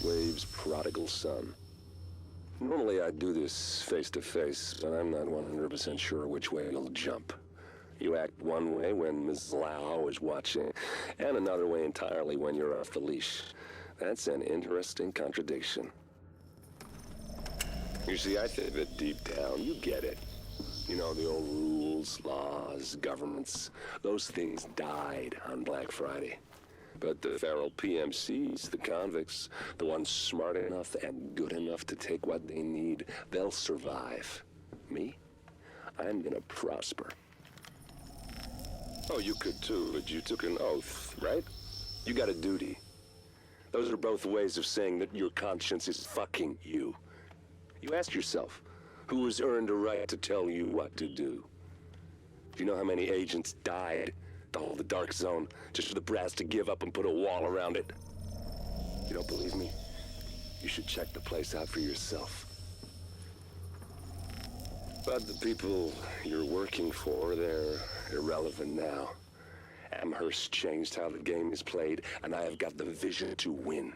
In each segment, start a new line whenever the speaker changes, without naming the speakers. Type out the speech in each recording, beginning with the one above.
Wave's prodigal son. Normally I'd do this face-to-face, but I'm not 100% sure which way you'll jump. You act one way when Ms. Lau is watching, and another way entirely when you're off the leash. That's an interesting contradiction. You see, I think that deep down, you get it. You know, the old rules, laws, governments, those things died on Black Friday. But the feral PMCs, the convicts, the ones smart enough and good enough to take what they need, they'll survive. Me? I'm gonna prosper. Oh, you could too, but you took an oath, right? You got a duty. Those are both ways of saying that your conscience is fucking you. You ask yourself, who has earned a right to tell you what to do? Do you know how many agents died to hold the Dark Zone just for the brass to give up and put a wall around it? You don't believe me? You should check the place out for yourself. But the people you're working for, they're irrelevant now. Amherst changed how the game is played, and I have got the vision to win.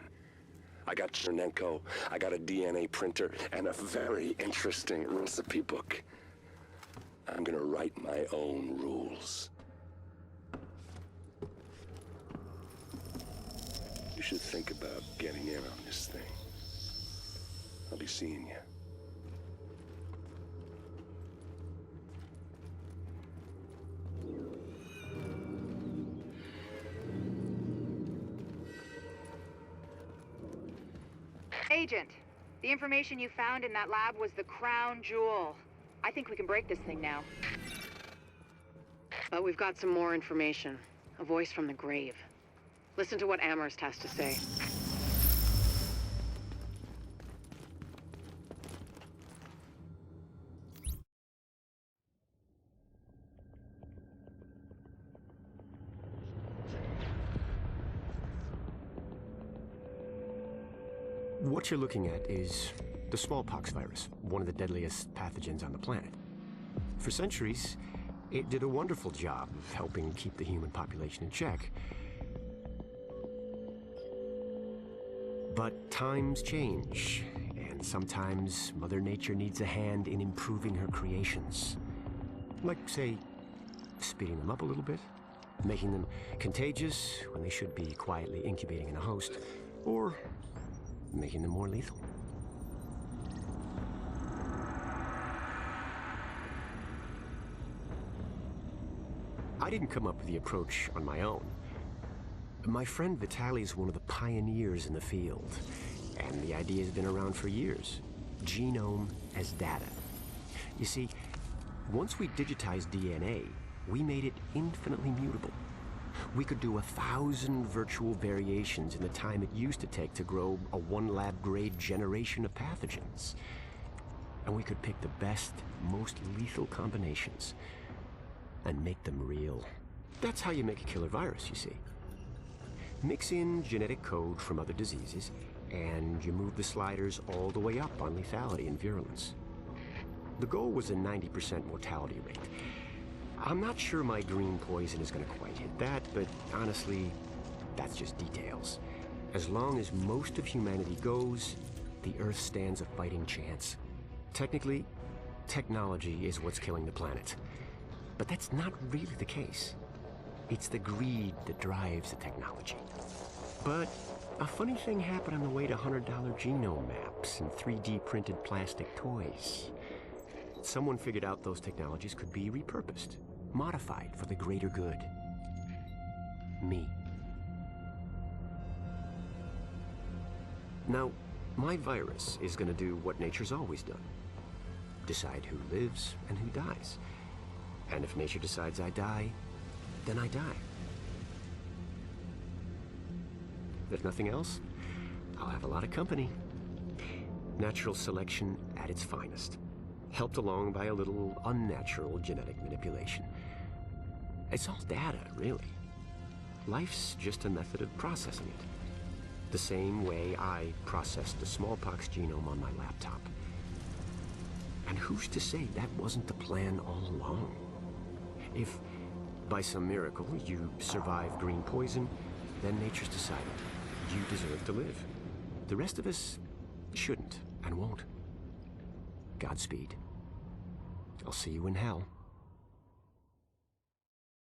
I got Chernenko, I got a DNA printer, and a very interesting recipe book. I'm gonna write my own rules. You should think about getting in on this thing. I'll be seeing you.
Agent, the information you found in that lab was the crown jewel. I think we can break this thing now.
But we've got some more information. A voice from the grave. Listen to what Amherst has to say.
What you're looking at is the smallpox virus, one of the deadliest pathogens on the planet. For centuries, it did a wonderful job of helping keep the human population in check. But times change, and sometimes Mother Nature needs a hand in improving her creations. Like, say, speeding them up a little bit, making them contagious when they should be quietly incubating in a host, or making them more lethal. I didn't come up with the approach on my own. My friend Vitaly is one of the pioneers in the field, and the idea has been around for years. Genome as data. You see, once we digitized DNA, we made it infinitely mutable. We could do 1,000 virtual variations in the time it used to take to grow a one-lab-grade generation of pathogens. And we could pick the best, most lethal combinations and make them real. That's how you make a killer virus, you see. Mix in genetic code from other diseases, and you move the sliders all the way up on lethality and virulence. The goal was a 90% mortality rate. I'm not sure my green poison is going to quite hit that, but honestly, that's just details. As long as most of humanity goes, the Earth stands a fighting chance. Technically, technology is what's killing the planet. But that's not really the case. It's the greed that drives the technology. But a funny thing happened on the way to $100 genome maps and 3D printed plastic toys. Someone figured out those technologies could be repurposed, modified for the greater good. Me. Now, my virus is going to do what nature's always done. Decide who lives and who dies. And if nature decides I die, then I die. If nothing else, I'll have a lot of company. Natural selection at its finest, helped along by a little unnatural genetic manipulation. It's all data, really. Life's just a method of processing it. The same way I processed the smallpox genome on my laptop. And who's to say that wasn't the plan all along? If, by some miracle, you survive green poison, then nature's decided you deserve to live. The rest of us shouldn't and won't. Godspeed. I'll see you in hell.